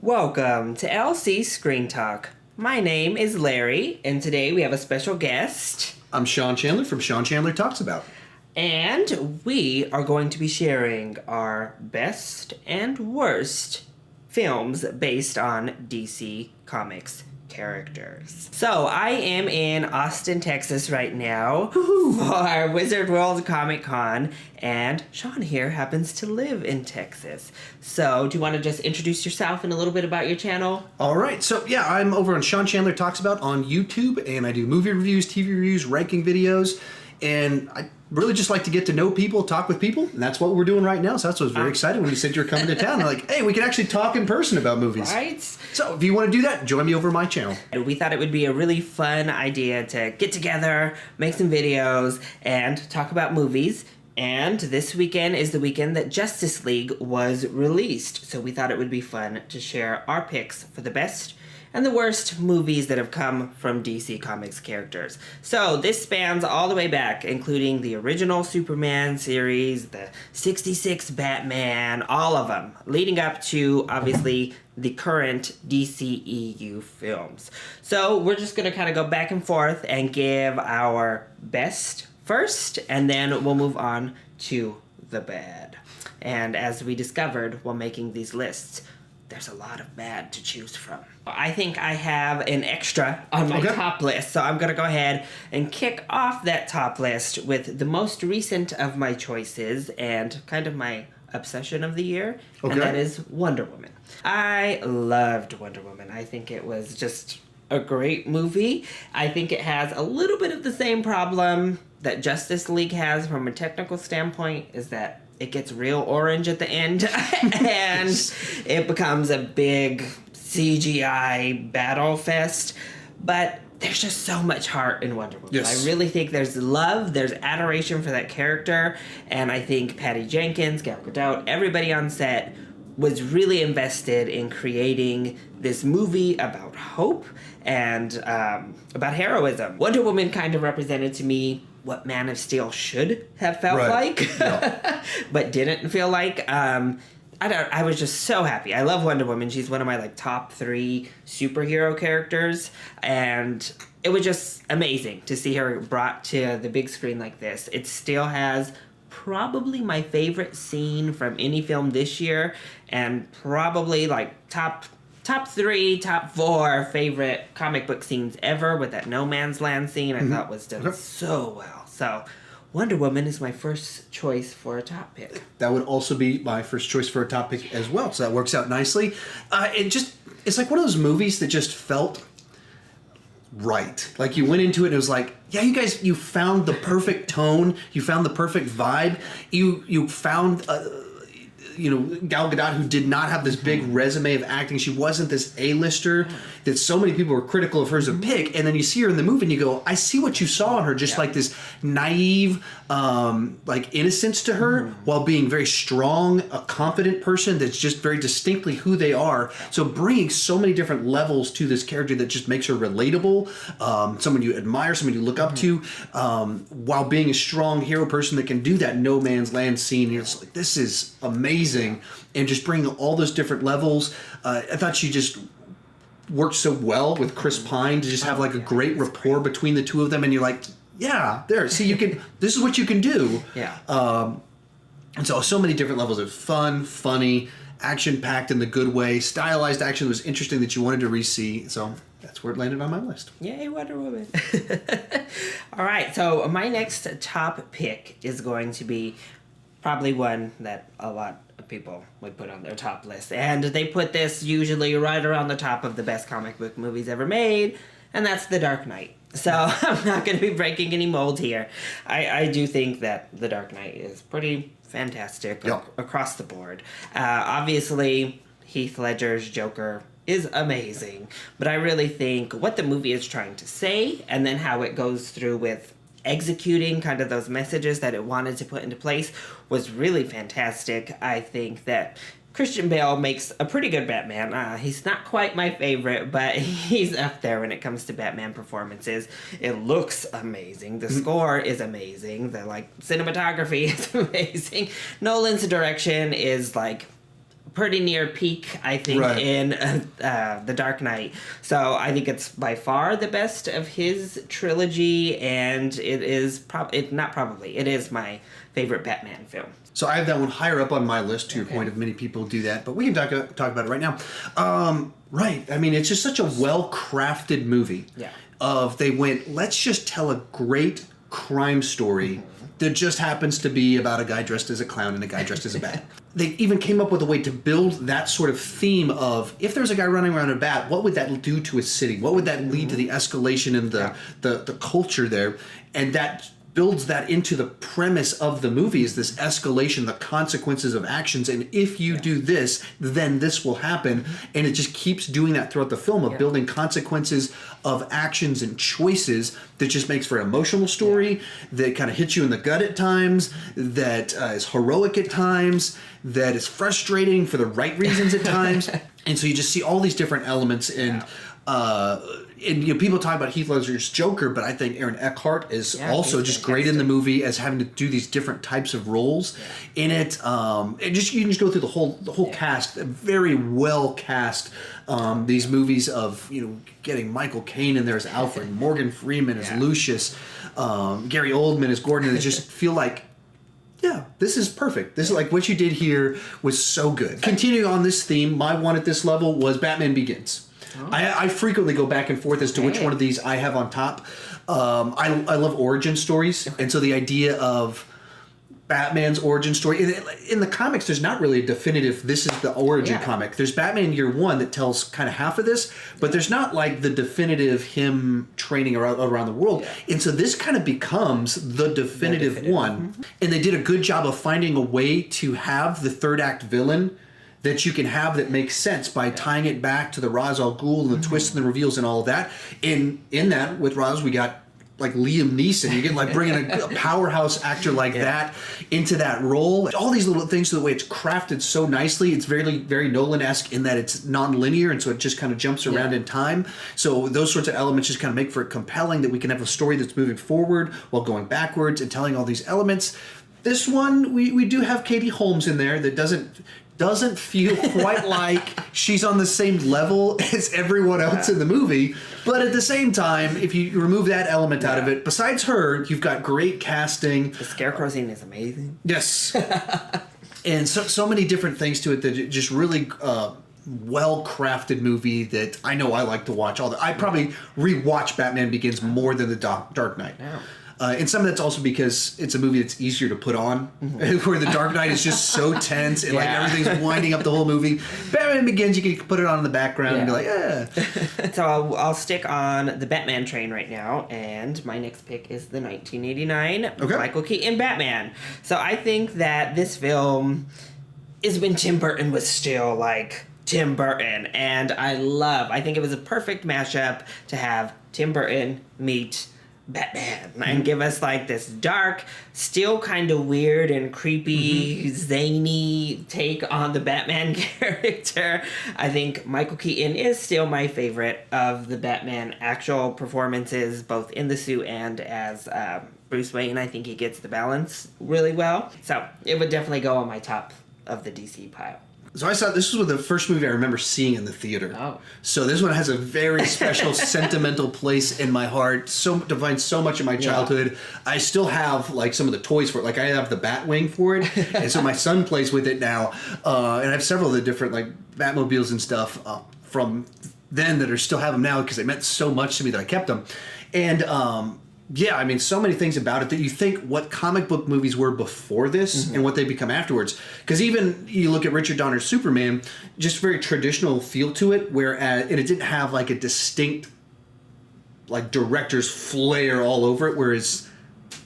Welcome to LC Screen Talk. My name is Larry, and today we have a special guest. I'm Sean Chandler from Sean Chandler Talks About. And we are going to be sharing our best and worst films based on DC Comics characters. So I am in Austin, Texas right now for Wizard World Comic Con, and Sean here happens to live in Texas. So do you want to just introduce yourself and a little bit about your channel? All right, so yeah, I'm over on Sean Chandler Talks About on YouTube, and I do movie reviews, TV reviews, ranking videos, and I really just like to get to know people, talk with people, and that's what we're doing right now. So that's what was very exciting when you said you're coming to town. Like, hey, we can actually talk in person about movies. Right? So if you want to do that, join me over my channel. We thought it would be a really fun idea to get together, make some videos, and talk about movies. And this weekend is the weekend that Justice League was released. So we thought it would be fun to share our picks for the best and the worst movies that have come from DC Comics characters. So this spans all the way back, including the original Superman series, the 66 Batman, all of them, leading up to, obviously, the current DCEU films. So we're just going to kind of go back and forth and give our best first, and then we'll move on to the bad. And as we discovered while making these lists, there's a lot of bad to choose from. I think I have an extra on my top list, so I'm going to go ahead and kick off that top list with the most recent of my choices and kind of my obsession of the year, and that is Wonder Woman. I loved Wonder Woman. I think it was just a great movie. I think it has a little bit of the same problem that Justice League has from a technical standpoint, is that it gets real orange at the end, and it becomes a big CGI battle fest. But there's just so much heart in Wonder Woman. Yes. I really think there's love, there's adoration for that character, and I think Patty Jenkins, Gal Gadot, everybody on set was really invested in creating this movie about hope and about heroism. Wonder Woman kind of represented to me what Man of Steel should have felt like, but didn't feel like. I was just so happy. I love Wonder Woman. She's one of my top 3 superhero characters, and it was just amazing to see her brought to the big screen like this. It still has probably my favorite scene from any film this year, and probably top 3, top 4 favorite comic book scenes ever, with that No Man's Land scene. I thought was done so well. So Wonder Woman is my first choice for a top pick. That would also be my first choice for a top pick as well, so that works out nicely. It's like one of those movies that just felt right. Like you went into it and it was like, yeah, you guys, you found the perfect tone, you found the perfect vibe, you found Gal Gadot, who did not have this big resume of acting. She wasn't this A-lister that so many people were critical of her as a pick. And then you see her in the movie and you go, I see what you saw in her. Just like this naive, innocence to her, while being very strong, a confident person that's just very distinctly who they are. So bringing so many different levels to this character that just makes her relatable, someone you admire, someone you look up to, while being a strong hero person that can do that No Man's Land scene. It's like, this is amazing. And just bringing all those different levels. I thought she just worked so well with Chris Pine to just have a great rapport between the two of them. And you're like, yeah, there. See, you can. This is what you can do. Yeah. And so many different levels of fun, funny, action-packed in the good way, stylized action that was interesting that you wanted to re-see. So that's where it landed on my list. Yay, Wonder Woman. All right, so my next top pick is going to be probably one that a lot of people would put on their top list. And they put this usually right around the top of the best comic book movies ever made, and that's The Dark Knight. So I'm not going to be breaking any mold here. I do think that The Dark Knight is pretty fantastic across the board. Obviously, Heath Ledger's Joker is amazing, but I really think what the movie is trying to say, and then how it goes through with executing kind of those messages that it wanted to put into place, was really fantastic. I think that Christian Bale makes a pretty good Batman. He's not quite my favorite, but he's up there when it comes to Batman performances. It looks amazing. The score is amazing. The cinematography is amazing. Nolan's direction is pretty near peak, I think, Right. in The Dark Knight. So I think it's by far the best of his trilogy, and it is it is my favorite Batman film. So I have that one higher up on my list, to your point of many people do that, but we can talk about it right now. Right. I mean, it's just such a well-crafted movie. Yeah. They went, let's just tell a great crime story that just happens to be about a guy dressed as a clown and a guy dressed as a bat. They even came up with a way to build that sort of theme of, if there's a guy running around in a bat, what would that do to a city? What would that lead to the escalation and the culture there? And that builds that into the premise of the movie, is this escalation, the consequences of actions, and if you do this, then this will happen. And it just keeps doing that throughout the film of building consequences of actions and choices that just makes for an emotional story that kind of hits you in the gut at times, that is heroic at times, that is frustrating for the right reasons at times. And so you just see all these different elements and people talk about Heath Ledger's Joker, but I think Aaron Eckhart is also just great in the movie as having to do these different types of roles in it. And just you can just go through the whole cast, very well cast. These movies of getting Michael Caine in there as Alfred, Morgan Freeman as Lucius, Gary Oldman as Gordon, and they just feel like, yeah, this is perfect. This is like what you did here was so good. Continuing on this theme, my one at this level was Batman Begins. I frequently go back and forth as to which one of these I have on top. I love origin stories, and so the idea of Batman's origin story in the comics, there's not really a definitive. This is the origin comic. There's Batman Year One that tells kind of half of this, but there's not like the definitive him training around the world. And so this kind of becomes the definitive one. And they did a good job of finding a way to have the third act villain that you can have that makes sense by tying it back to the Ra's al Ghul and the twists and the reveals and all of that. In that, with Ra's, we got like Liam Neeson. You get like bringing a powerhouse actor like that into that role. All these little things, the way it's crafted so nicely. It's very, very Nolan-esque in that it's non-linear, and so it just kind of jumps around in time. So those sorts of elements just kind of make for it compelling that we can have a story that's moving forward while going backwards and telling all these elements. This one, we do have Katie Holmes in there that doesn't feel quite like she's on the same level as everyone else in the movie. But at the same time, if you remove that element out of it, besides her, you've got great casting. The Scarecrow scene is amazing. Yes. And so many different things to it that just really well-crafted movie that I know I like to watch. I probably rewatch Batman Begins more than The Dark Knight. Yeah. And some of that's also because it's a movie that's easier to put on, where The Dark Knight is just so tense and like everything's winding up the whole movie. Batman Begins, you can put it on in the background and be like, So I'll stick on the Batman train right now, and my next pick is the 1989 Michael Keaton Batman. So I think that this film is when Tim Burton was still like Tim Burton, and I think it was a perfect mashup to have Tim Burton meet Batman and give us like this dark, still kind of weird and creepy, zany take on the Batman character. I think Michael Keaton is still my favorite of the Batman actual performances, both in the suit and as Bruce Wayne. I think he gets the balance really well. So it would definitely go on my top of the DC pile. So I saw this was the first movie I remember seeing in the theater. Oh. So this one has a very special sentimental place in my heart. Defines so much of my childhood. I still have like some of the toys for it. Like I have the Batwing for it, and so my son plays with it now. And I have several of the different like Batmobiles and stuff from then that are still have them now because they meant so much to me that I kept them. And yeah, I mean, so many things about it that you think what comic book movies were before this and what they become afterwards. Because even you look at Richard Donner's Superman, just very traditional feel to it, and it didn't have like a distinct like director's flair all over it, whereas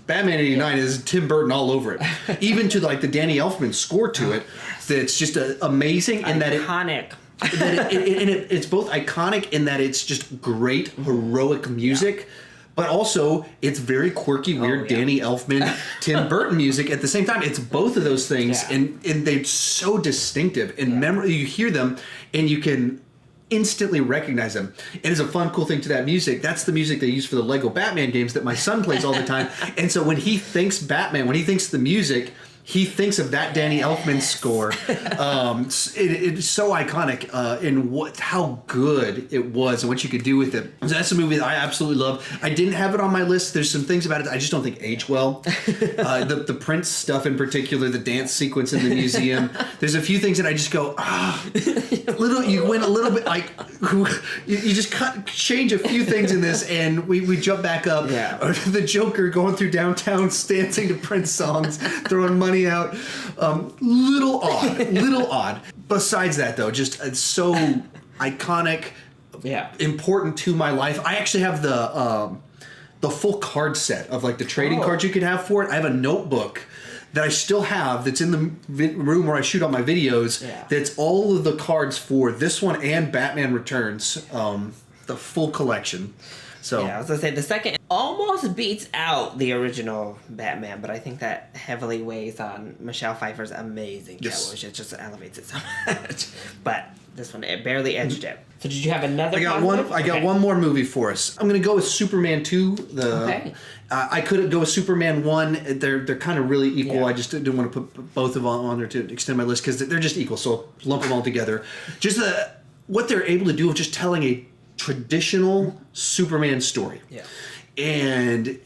Batman 89 is Tim Burton all over it. Even to like the Danny Elfman score to it, that's just amazing. And iconic. It's both iconic in that it's just great, heroic music, but also it's very quirky, weird Danny Elfman, Tim Burton music at the same time. It's both of those things, and they're so distinctive. And you hear them, and you can instantly recognize them. And it's a fun, cool thing to that music. That's the music they use for the Lego Batman games that my son plays all the time. And so when he thinks Batman, when he thinks the music, he thinks of that Danny Elfman score. It's so iconic in how good it was and what you could do with it. So that's a movie that I absolutely love. I didn't have it on my list. There's some things about it that I just don't think age well. The Prince stuff in particular, the dance sequence in the museum. There's a few things that I just go, you went a little bit like, you just change a few things in this, and we jump back up. Yeah. Or the Joker going through downtown, dancing to Prince songs, throwing money out. Little odd. Besides that, though, just it's so iconic, important to my life. I actually have the full card set of like the trading cards you could have for it. I have a notebook that I still have that's in the room where I shoot all my videos. That's all of the cards for this one and Batman Returns, the full collection. So I was gonna say the second almost beats out the original Batman, but I think that heavily weighs on Michelle Pfeiffer's amazing Catwoman. It just elevates it so much. But this one, it barely edged it. So did you have another? I got one more movie for us. I'm gonna go with Superman 2. I couldn't go with Superman 1. They're kind of really equal. Yeah. I just didn't want to put both of them on there to extend my list because they're just equal. So I'll lump them all together. Just what they're able to do of just telling a traditional Superman story, and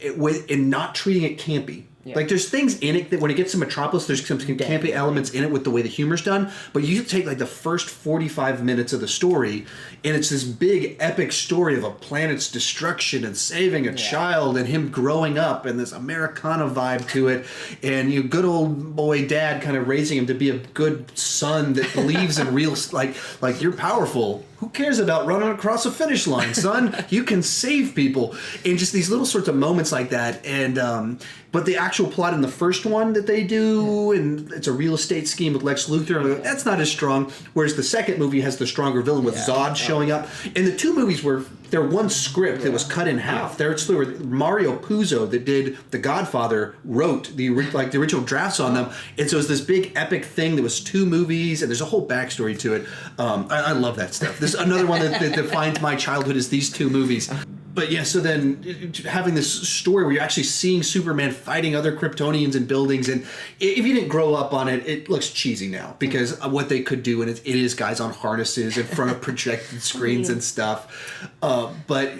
not treating it campy. Like there's things in it that when it gets to Metropolis, there's some campy elements in it with the way the humor's done. But you take like the first 45 minutes of the story, and it's this big epic story of a planet's destruction and saving a child and him growing up and this Americana vibe to it, and you good old boy dad kind of raising him to be a good son that believes in real like you're powerful. Who cares about running across a finish line, son? You can save people. And just these little sorts of moments like that. And but the actual plot in the first one that they do, and it's a real estate scheme with Lex Luthor, that's not as strong. Whereas the second movie has the stronger villain with Zod showing up. And the two movies were they're one script that was cut in half. There's Mario Puzo that did The Godfather wrote the original drafts on them, and so it's this big epic thing that was two movies, and there's a whole backstory to it. I love that stuff. This another one that defines my childhood is these two movies. But yeah, so then having this story where you're actually seeing Superman fighting other Kryptonians in buildings, and if you didn't grow up on it, it looks cheesy now because of what they could do, and it is guys on harnesses in front of projected screens and stuff. But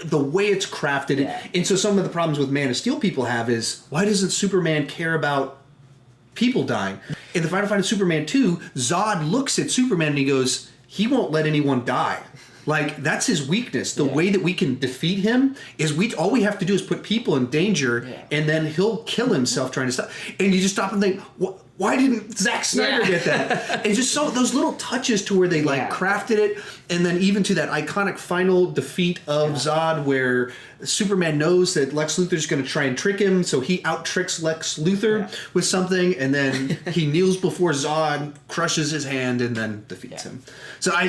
the way it's crafted, and so some of the problems with Man of Steel people have is, why doesn't Superman care about people dying? In the Final Fight of Superman 2, Zod looks at Superman and he goes, he won't let anyone die. Like, that's his weakness. The way that we can defeat him is all we have to do is put people in danger, and then he'll kill himself trying to stop. And you just stop and think, why didn't Zack Snyder get that? And just so those little touches to where they crafted it, and then even to that iconic final defeat of Zod, where Superman knows that Lex Luthor's going to try and trick him, so he out-tricks Lex Luthor with something, and then he kneels before Zod, crushes his hand, and then defeats him. So I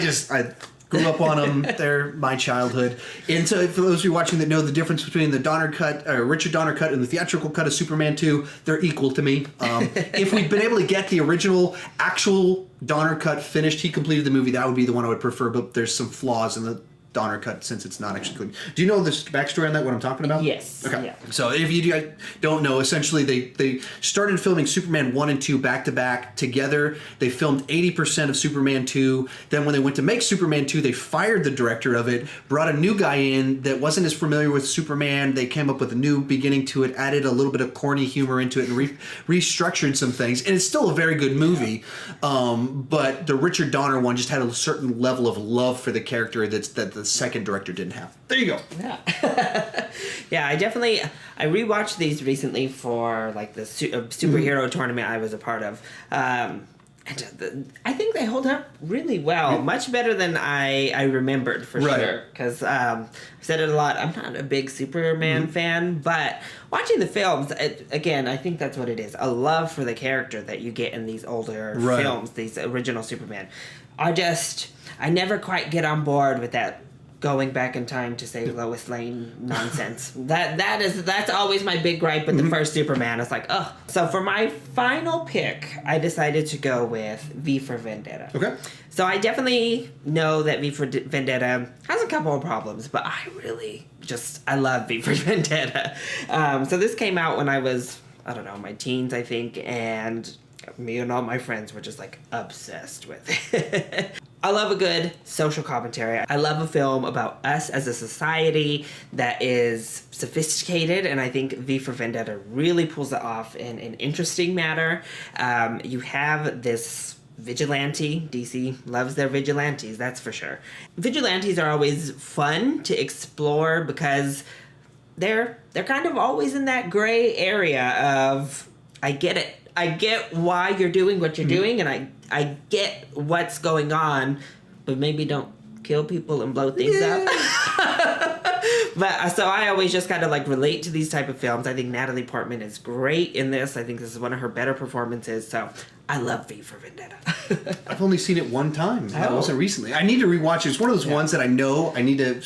grew up on them. They're my childhood. And so for those of you watching that know the difference between the Donner cut, or Richard Donner cut, and the theatrical cut of Superman 2, they're equal to me. If we'd been able to get the original, actual Donner cut finished, he completed the movie, that would be the one I would prefer, but there's some flaws in the Donner cut since it's not actually good. Do you know the backstory on that, what I'm talking about? Yes. Okay. Yeah. So if you don't know, essentially they started filming Superman 1 and 2 back-to-back together. They filmed 80% of Superman 2. Then when they went to make Superman 2, they fired the director of it, brought a new guy in that wasn't as familiar with Superman. They came up with a new beginning to it, added a little bit of corny humor into it, and restructured some things. And it's still a very good movie, but the Richard Donner one just had a certain level of love for the character that the second director didn't have. There you go. Yeah. I rewatched these recently for like the superhero tournament I was a part of. And I think they hold up really well, much better than I remembered for sure. Because I've said it a lot. I'm not a big Superman fan, but watching the films, again, I think that's what it is. A love for the character that you get in these older films, these original Superman. I never quite get on board with that going back in time to save Lois Lane nonsense. That's always my big gripe with the first Superman. It's like, ugh. So for my final pick, I decided to go with V for Vendetta. Okay. So I definitely know that V for Vendetta has a couple of problems, but I really I love V for Vendetta. So this came out when I was I don't know, my teens, I think, and me and all my friends were just like obsessed with it. I love a good social commentary. I love a film about us as a society that is sophisticated, and I think V for Vendetta really pulls it off in an interesting manner. You have this vigilante. DC loves their vigilantes, that's for sure. Vigilantes are always fun to explore because they're kind of always in that gray area of, I get it. I get why you're doing what you're doing, and I get what's going on, but maybe don't kill people and blow things up. But so I always just kind of like relate to these type of films. I think Natalie Portman is great in this. I think this is one of her better performances. So I love V for Vendetta. I've only seen it one time. That wasn't recently. I need to rewatch it. It's one of those ones that I know I need to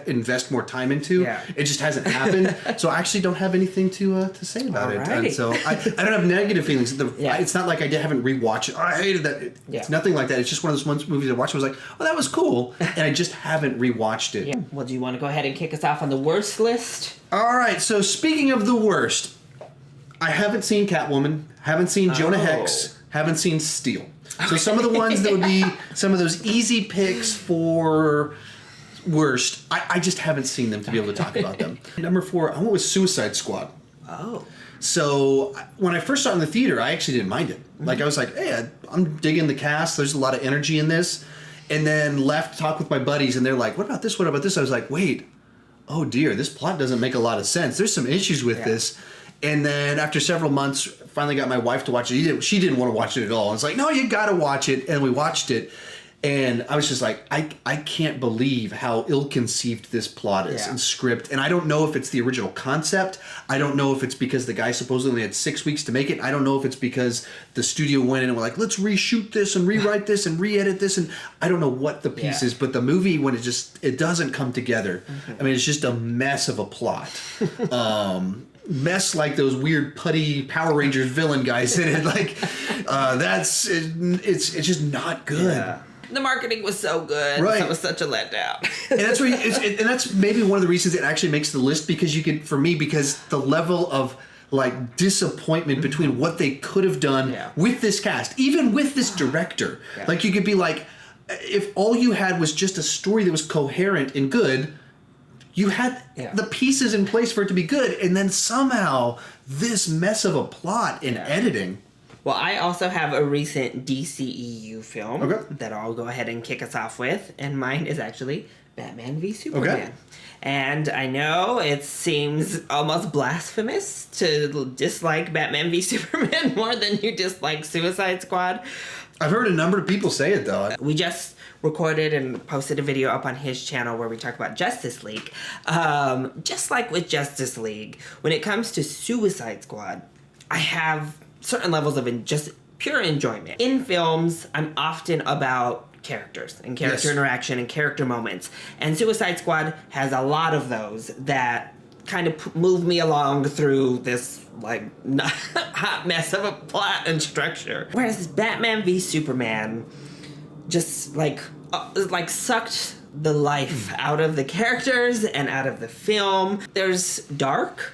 invest more time into. Yeah. It just hasn't happened. So I actually don't have anything to say about it. And so I don't have negative feelings. It's not like I haven't rewatched it. Oh, I hated that. It's nothing like that. It's just one of those movies I watched. I was like, oh, that was cool. And I just haven't rewatched it. Yeah. Well, do you want to go ahead and kick us off on the worst list? All right. So speaking of the worst, I haven't seen Catwoman. Haven't seen Jonah Hex. Haven't seen Steel. So some of the ones that would be some of those easy picks for worst, I just haven't seen them to be able to talk about them. Number 4, I went with Suicide Squad. Oh. So when I first saw it in the theater, I actually didn't mind it. Like I was like, hey, I'm digging the cast. There's a lot of energy in this. And then left, talked with my buddies, and they're like, what about this? What about this? I was like, wait, oh dear, this plot doesn't make a lot of sense. There's some issues with this. And then after several months, finally got my wife to watch it. She didn't want to watch it at all. I was like, no, you got to watch it. And we watched it. And I was just like, I can't believe how ill-conceived this plot is and script. And I don't know if it's the original concept. I don't know if it's because the guy supposedly had 6 weeks to make it. I don't know if it's because the studio went in and were like, let's reshoot this and rewrite this and re-edit this. And I don't know what the piece is. But the movie, when it doesn't come together, I mean, it's just a mess of a plot. Mess like those weird putty Power Rangers villain guys in it. Like, it's just not good. Yeah. The marketing was so good. Right. That was such a letdown. And that's where and that's maybe one of the reasons it actually makes the list, because because the level of like disappointment between what they could have done with this cast, even with this director. Like, you could be like, if all you had was just a story that was coherent and good, you had the pieces in place for it to be good, and then somehow this mess of a plot in editing. Well, I also have a recent DCEU film that I'll go ahead and kick us off with, and mine is actually Batman v Superman. Okay. And I know it seems almost blasphemous to dislike Batman v Superman more than you dislike Suicide Squad. I've heard a number of people say it, though. We just recorded and posted a video up on his channel where we talk about Justice League. Just like with Justice League, when it comes to Suicide Squad, I have certain levels of just pure enjoyment. In films, I'm often about characters and character interaction and character moments. And Suicide Squad has a lot of those that kind of move me along through this like hot mess of a plot and structure. Whereas Batman v Superman just like sucked the life out of the characters and out of the film. There's dark,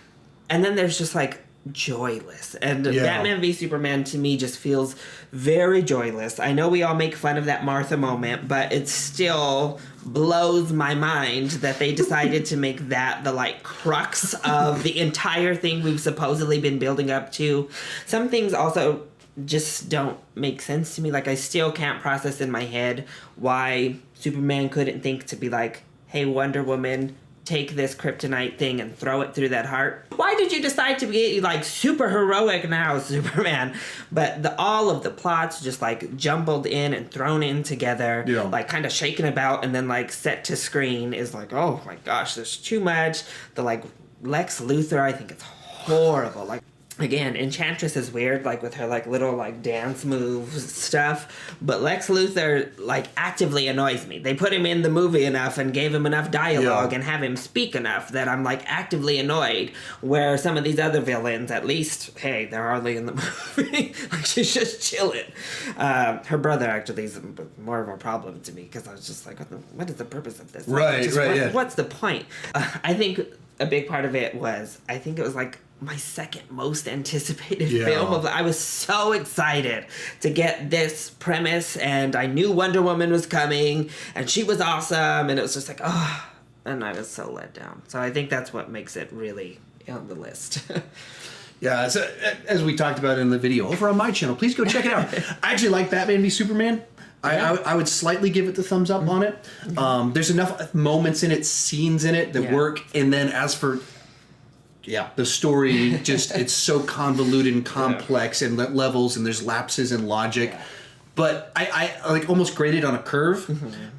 and then there's just like joyless. And Batman v Superman to me just feels very joyless. I know we all make fun of that Martha moment, but it still blows my mind that they decided to make that the like crux of the entire thing we've supposedly been building up to. Some things also just don't make sense to me. Like, I still can't process in my head why Superman couldn't think to be like, hey, Wonder Woman, take this kryptonite thing and throw it through that heart. Why did you decide to be like super heroic now, Superman? But all of the plots just like jumbled in and thrown in together, like kind of shaken about and then like set to screen is like, oh my gosh, there's too much. The like Lex Luthor, I think it's horrible. Like, again, Enchantress is weird, like with her like little like dance moves stuff, but Lex Luthor like actively annoys me. They put him in the movie enough and gave him enough dialogue and have him speak enough that I'm like actively annoyed, where some of these other villains, at least, hey, they're hardly in the movie. Like, she's just chilling. Her brother actually is more of a problem to me, because I was just like, what is the purpose of this? What's the point? I think a big part of it was, I think it was like my second most anticipated Yeah. film. I was so excited to get this premise, and I knew Wonder Woman was coming, and she was awesome, and it was just like, oh, and I was so let down. So I think that's what makes it really on the list. Yeah, so, as we talked about in the video over on my channel, please go check it out. I actually like Batman v Superman. I would slightly give it the thumbs up on it. There's enough moments in it, scenes in it that work. And then as for, the story, just it's so convoluted and complex and levels, and there's lapses in logic. Yeah. But I like almost graded on a curve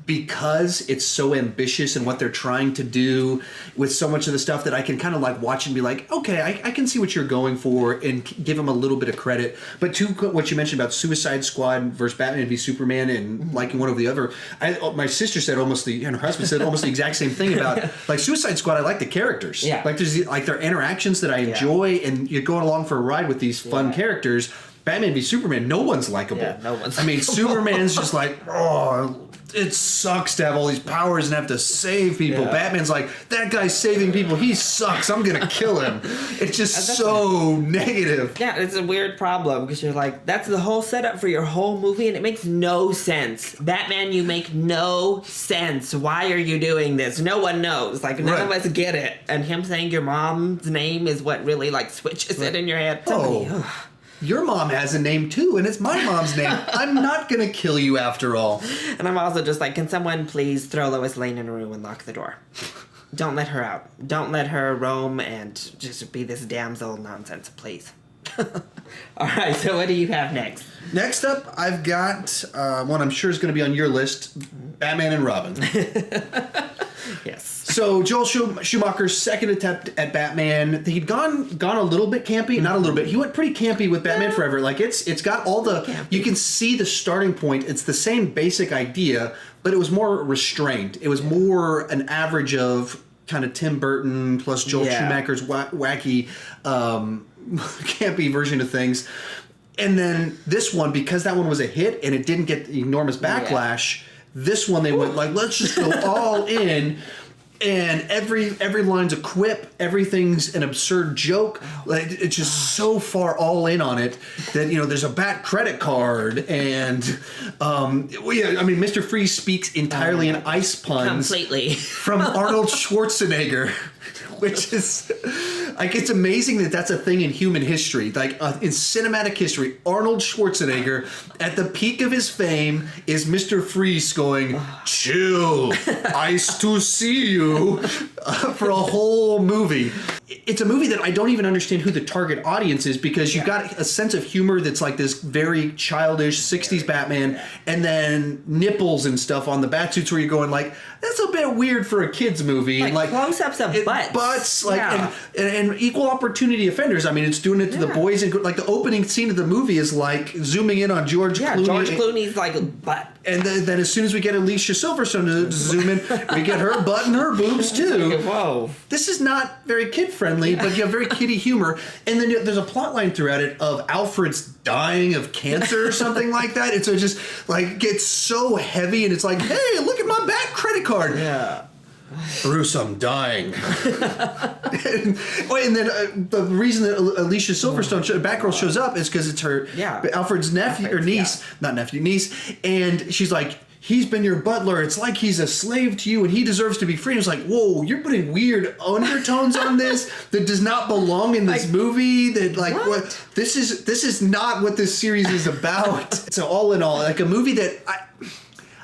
because it's so ambitious in what they're trying to do with so much of the stuff that I can kind of like watch and be like, okay, I can see what you're going for and give them a little bit of credit. But to what you mentioned about Suicide Squad versus Batman v Superman and liking one over the other, my sister said and her husband said almost the exact same thing about like Suicide Squad. I like the characters. Yeah. Like there's like their interactions that I enjoy, and you're going along for a ride with these fun characters. Batman v Superman, no one's likable. Yeah, no one's I mean, Superman's just like, oh, it sucks to have all these powers and have to save people. Yeah. Batman's like, that guy's saving people. He sucks. I'm going to kill him. It's just so negative. Yeah, it's a weird problem because you're like, that's the whole setup for your whole movie, and it makes no sense. Batman, you make no sense. Why are you doing this? No one knows. Like, none of us get it. And him saying your mom's name is what really, like, switches it in your head. Your mom has a name too, and it's my mom's name. I'm not gonna kill you after all. And I'm also just like, can someone please throw Lois Lane in a room and lock the door? Don't let her out. Don't let her roam and just be this damsel nonsense, please. All right, so what do you have next? Next up, I've got one I'm sure is going to be on your list, Batman and Robin. Yes. So Joel Schumacher's second attempt at Batman, he'd gone a little bit campy, not a little bit. He went pretty campy with Batman Forever. Like it's got all the campy. You can see the starting point. It's the same basic idea, but it was more restrained. It was more an average of kind of Tim Burton plus Joel Schumacher's wacky campy version of things. And then this one, because that one was a hit and it didn't get enormous backlash, this one they went like, let's just go all in. And every line's a quip, everything's an absurd joke. Like it's just so far all in on it that there's a Bat credit card, and Mr. Freeze speaks entirely in ice puns completely from Arnold Schwarzenegger, which is like it's amazing that that's a thing in human history, like in cinematic history. Arnold Schwarzenegger at the peak of his fame is Mr. Freeze going, "Chill, ice to see you," for a whole movie. It's a movie that I don't even understand who the target audience is, because you've got a sense of humor that's like this very childish 60s Batman, and then nipples and stuff on the Batsuits where you're going like, that's a bit weird for a kid's movie. Like, and close-ups of butts, like, and equal opportunity offenders. I mean, it's doing it to the boys, and like the opening scene of the movie is like zooming in on George Clooney. George Clooney's like butt. And then as soon as we get Alicia Silverstone to zoom in, we get her butt and her boobs too. Whoa. This is not very kid-friendly, but you have very kiddie humor. And then there's a plot line throughout it of Alfred's dying of cancer or something like that. It's just like gets so heavy, and it's like, hey, look at my Bat credit card. Yeah. Bruce, I'm dying. and then the reason that Alicia Silverstone, Batgirl, shows up is because it's her Alfred's nephew or niece, niece, and she's like, he's been your butler. It's like he's a slave to you, and he deserves to be free. And it's like, whoa, you're putting weird undertones on this that does not belong in this movie. That like, what? This is not what this series is about. So all in all, like a movie that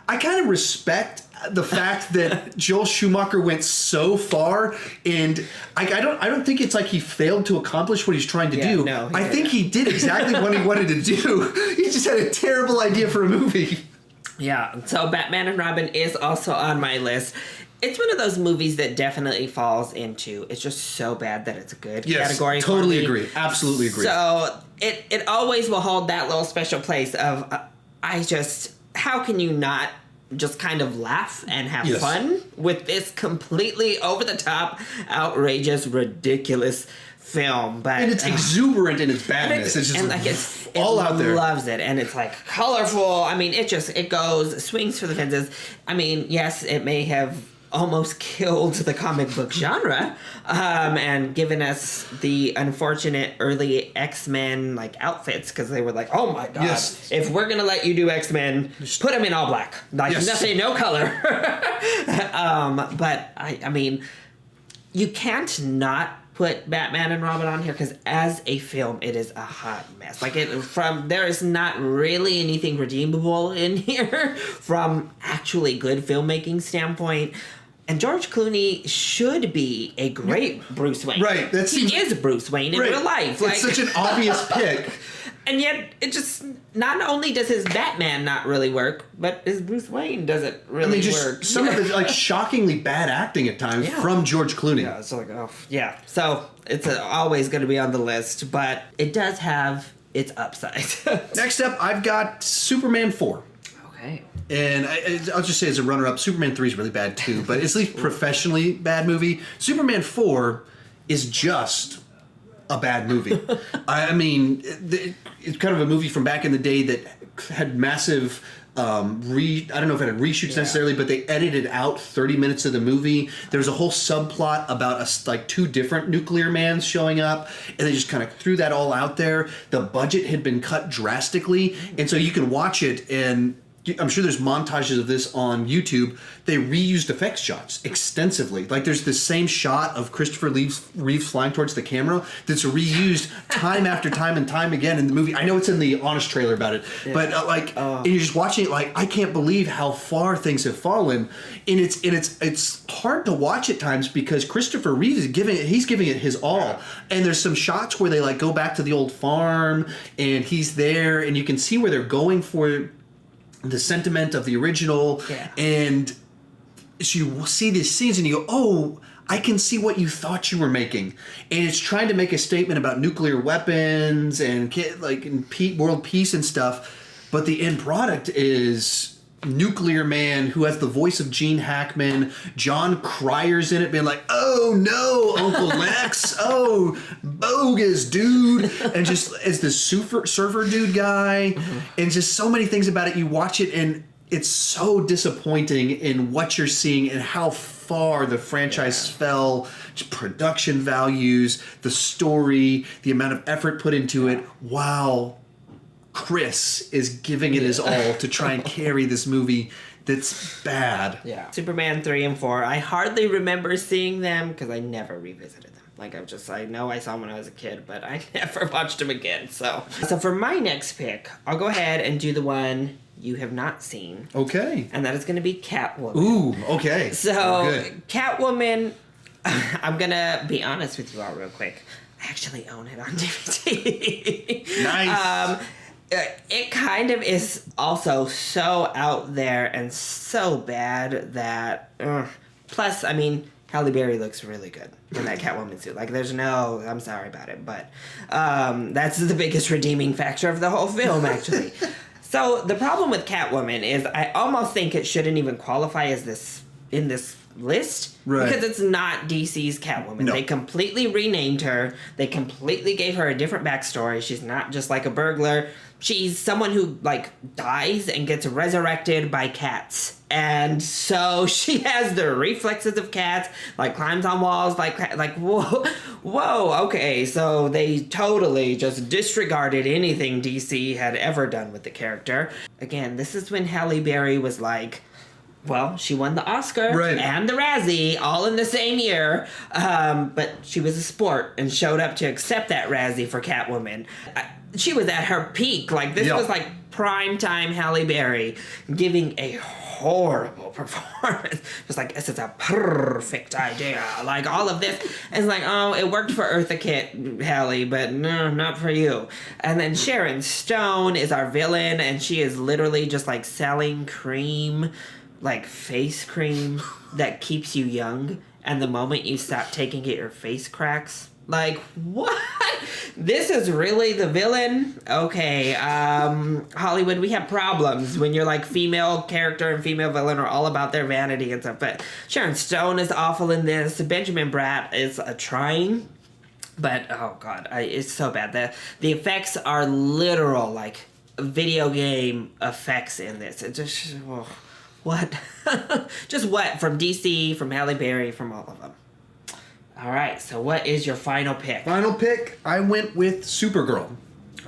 I kind of respect the fact that Joel Schumacher went so far, and I don't think it's like he failed to accomplish what he's trying to do. No, I think he did exactly what he wanted to do. He just had a terrible idea for a movie. Yeah, so Batman and Robin is also on my list. It's one of those movies that definitely falls into it's just so bad that it's a good category. Totally agree. Absolutely agree. So it always will hold that little special place of how can you not just kind of laugh and have fun with this completely over-the-top, outrageous, ridiculous film. And it's exuberant in its badness. It's just all out there. It loves it, and it's like colorful. I mean, it swings for the fences. I mean, yes, it may have almost killed the comic book genre, and given us the unfortunate early X-Men like outfits, because they were like, oh my god, yes. if we're gonna let you do X-Men, put them in all black, like yes. nothing, no color. But I mean, you can't not put Batman and Robin on here, because as a film, it is a hot mess. Like, there is not really anything redeemable in here from actually good filmmaking standpoint. And George Clooney should be a great Bruce Wayne. Right. He is Bruce Wayne in real life. It's such an obvious pick. And yet, it just, not only does his Batman not really work, but his Bruce Wayne doesn't really work. Some of the, like, shockingly bad acting at times from George Clooney. Yeah, it's like, oh, yeah. So, it's always going to be on the list, but it does have its upside. Next up, I've got Superman 4. Okay. And I'll just say as a runner-up, Superman 3 is really bad too, but it's at least professionally bad movie. Superman 4 is just a bad movie. I mean, it's kind of a movie from back in the day that had massive... I don't know if it had reshoots necessarily, but they edited out 30 minutes of the movie. There was a whole subplot about like 2 different nuclear mans showing up, and they just kind of threw that all out there. The budget had been cut drastically, and so you can watch it, and I'm sure there's montages of this on YouTube. They reused effects shots extensively. Like, there's this same shot of Christopher Reeves flying towards the camera that's reused time after time and time again in the movie. I know it's in the Honest trailer about it, but and you're just watching it like, I can't believe how far things have fallen. And it's hard to watch at times because Christopher Reeves is giving it his all. And there's some shots where they like go back to the old farm and he's there, and you can see where they're going for the sentiment of the original, and so you see these scenes and you go, oh, I can see what you thought you were making. And it's trying to make a statement about nuclear weapons and world peace and stuff, but the end product is Nuclear Man, who has the voice of Gene Hackman. John Cryer's in it, being like, oh no, Uncle Lex, oh, bogus dude. And just as the surfer dude guy, and just so many things about it. You watch it and it's so disappointing in what you're seeing and how far the franchise fell. Just production values, the story, the amount of effort put into it. Wow. Chris is giving it his all to try and carry this movie that's bad. Yeah. Superman 3 and 4, I hardly remember seeing them because I never revisited them. Like, I know I saw them when I was a kid, but I never watched them again. So for my next pick, I'll go ahead and do the one you have not seen. Okay. And that is going to be Catwoman. Ooh, okay. So, Catwoman, I'm going to be honest with you all real quick. I actually own it on DVD. Nice. It kind of is also so out there and so bad that... Plus, I mean, Halle Berry looks really good in that Catwoman suit. Like, I'm sorry about it, but that's the biggest redeeming factor of the whole film, actually. So, the problem with Catwoman is I almost think it shouldn't even qualify as in this list. Right. Because it's not DC's Catwoman. No. They completely renamed her. They completely gave her a different backstory. She's not just like a burglar. She's someone who, like, dies and gets resurrected by cats. And so she has the reflexes of cats, like, climbs on walls, like whoa, okay. So they totally just disregarded anything DC had ever done with the character. Again, this is when Halle Berry was like, well, she won the Oscar and the Razzie all in the same year, but she was a sport and showed up to accept that Razzie for Catwoman. She was at her peak. Like, this was like primetime Halle Berry giving a horrible performance. Just like, this is a perfect idea. Like, all of this. And it's like, oh, it worked for Eartha Kitt, Halle, but no, not for you. And then Sharon Stone is our villain, and she is literally just like selling cream, like face cream that keeps you young, and the moment you stop taking it, your face cracks. Like, what? This is really the villain? Okay, Hollywood, we have problems when you're like female character and female villain are all about their vanity and stuff. But Sharon Stone is awful in this. Benjamin Bratt is trying. But, oh god, it's so bad. The effects are literal, like, video game effects in this. It just... What? Just what? From DC, from Halle Berry, from all of them. All right, so what is your final pick? Final pick, I went with Supergirl.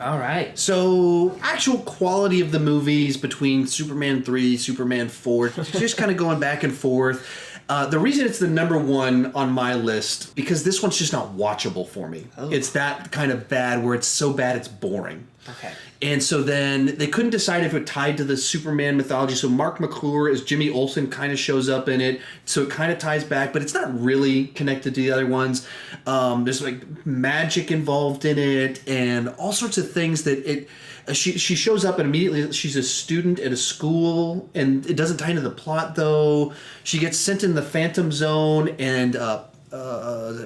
All right. So, actual quality of the movies between Superman 3, Superman 4, just kind of going back and forth. The reason it's the number one on my list, because this one's just not watchable for me. Oh. It's that kind of bad where it's so bad it's boring. Okay. And so then they couldn't decide if it tied to the Superman mythology. So Mark McClure as Jimmy Olsen kind of shows up in it. So it kind of ties back, but it's not really connected to the other ones. There's like magic involved in it and all sorts of things that it... She shows up and immediately she's a student at a school, and it doesn't tie into the plot though. She gets sent in the Phantom Zone, and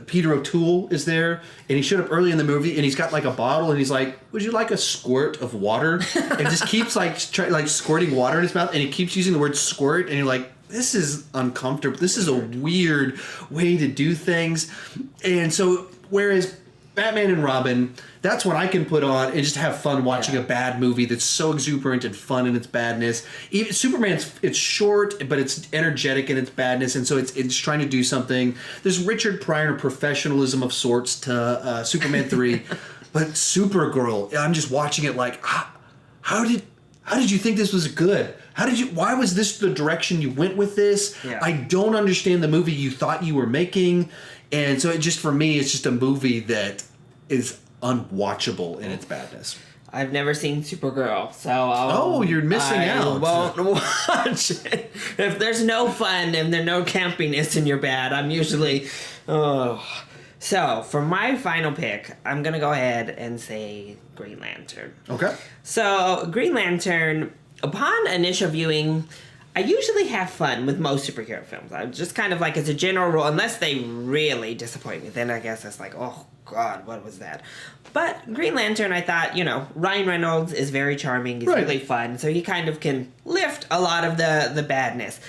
Peter O'Toole is there, and he showed up early in the movie, and he's got like a bottle, and he's like, "Would you like a squirt of water?" And just keeps like squirting water in his mouth, and he keeps using the word squirt, and you're like, this is uncomfortable. This is a weird way to do things. And so whereas Batman and Robin, that's what I can put on and just have fun watching a bad movie that's so exuberant and fun in its badness. Even Superman's, it's short, but it's energetic in its badness, and so it's trying to do something. There's Richard Pryor professionalism of sorts to Superman 3, but Supergirl, I'm just watching it like, how did you think this was good? Why was this the direction you went with this? Yeah. I don't understand the movie you thought you were making. And so for me, it's just a movie that is unwatchable in its badness. I've never seen Supergirl, so you're missing out. I won't watch it. If there's no fun and there's no campiness and you're bad, I'm usually... So, for my final pick, I'm going to go ahead and say Green Lantern. Okay. So, Green Lantern, upon initial viewing... I usually have fun with most superhero films. I just kind of like, as a general rule, unless they really disappoint me, then I guess it's like, oh God, what was that? But Green Lantern, I thought, Ryan Reynolds is very charming. He's really fun, so he kind of can lift a lot of the badness.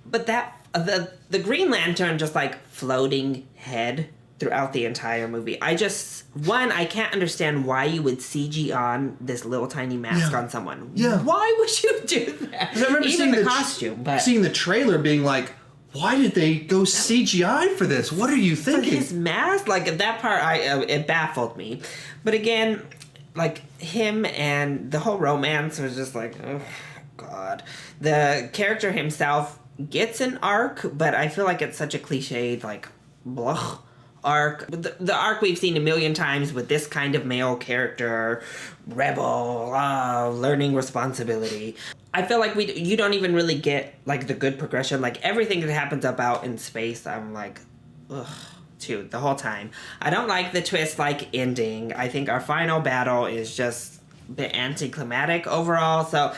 But the Green Lantern just like floating head throughout the entire movie. I can't understand why you would CG on this little tiny mask on someone. Yeah. Why would you do that? I remember seeing the costume, but seeing the trailer being like, why did they go CGI for this? What are you thinking? For his mask? Like, that part, it baffled me. But again, like, him and the whole romance was just like, oh, God. The character himself gets an arc, but I feel like it's such a cliched, like, blah. Arc. The arc we've seen a million times with this kind of male character, rebel, learning responsibility. I feel like you don't even really get like the good progression. Like everything that happens up out in space, I'm like, ugh, too, the whole time. I don't like the twist like ending. I think our final battle is just a bit anticlimactic overall. So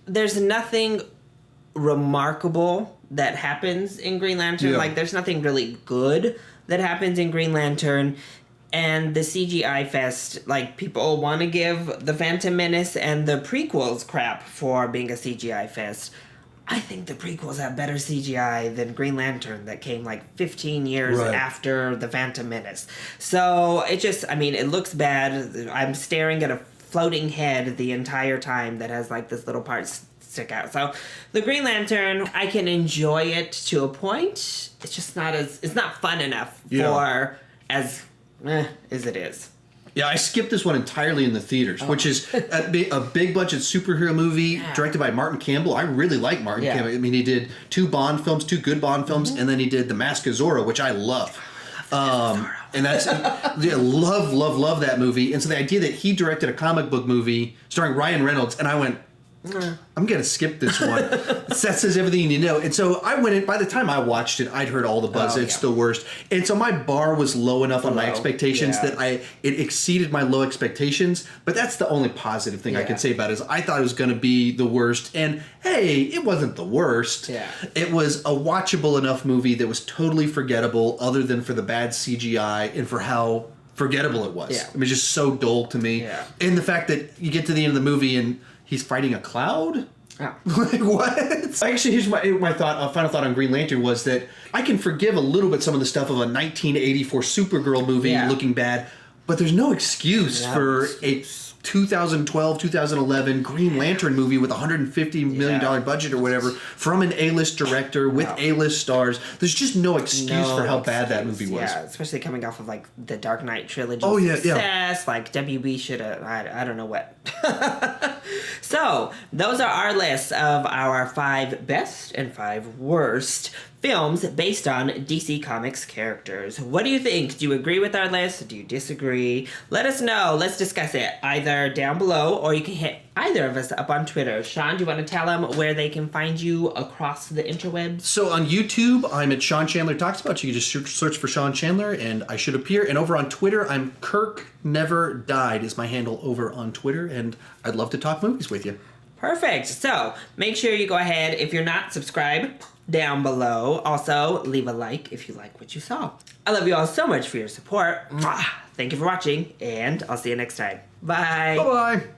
there's nothing remarkable that happens in Green Lantern. Yeah. Like there's nothing really good that happens in Green Lantern, and the CGI fest, like, people want to give the Phantom Menace and the prequels crap for being a CGI fest. I think the prequels have better CGI than Green Lantern that came, like, 15 years after the Phantom Menace. So, it looks bad. I'm staring at a floating head the entire time that has, like, this little part stick out. So, the Green Lantern, I can enjoy it to a point. It's just not it's not fun enough for as it is. Yeah, I skipped this one entirely in the theaters, which is a big budget superhero movie directed by Martin Campbell. I really like Martin Campbell. I mean, he did two good Bond films, and then he did The Mask of Zorro, which I love. And that's love that movie. And so the idea that he directed a comic book movie starring Ryan Reynolds, and I went, I'm going to skip this one. That says everything you need to know. And so I went in, by the time I watched it, I'd heard all the buzz. It's the worst. And so my bar was low enough on my expectations that it exceeded my low expectations. But that's the only positive thing I can say about it is I thought it was going to be the worst. And hey, it wasn't the worst. Yeah. It was a watchable enough movie that was totally forgettable other than for the bad CGI and for how forgettable it was. Yeah. It was just so dull to me. Yeah. And the fact that you get to the end of the movie and he's fighting a cloud? Oh. Like, what? Actually, here's my thought. Final thought on Green Lantern was that I can forgive a little bit some of the stuff of a 1984 Supergirl movie looking bad, but there's no excuse for a 2012, 2011 Green Lantern movie with $150 million budget or whatever from an A-list director with A-list stars. There's just no excuse for how bad that movie was. Yeah, especially coming off of like the Dark Knight trilogy. Oh, yeah, success. Like WB should have, I don't know what. So, those are our lists of our 5 best and 5 worst films based on DC Comics characters. What do you think? Do you agree with our list? Do you disagree? Let us know. Let's discuss it either down below or you can hit either of us up on Twitter. Sean, do you want to tell them where they can find you across the interwebs? So on YouTube, I'm at Sean Chandler Talks About. You can just search for Sean Chandler and I should appear. And over on Twitter, I'm Kirk Never Died is my handle over on Twitter. And I'd love to talk movies with you. Perfect. So make sure you go ahead, if you're not subscribed, down below. Also, leave a like if you like what you saw. I love you all so much for your support. Mwah. Thank you for watching, and I'll see you next time. Bye. Bye-bye.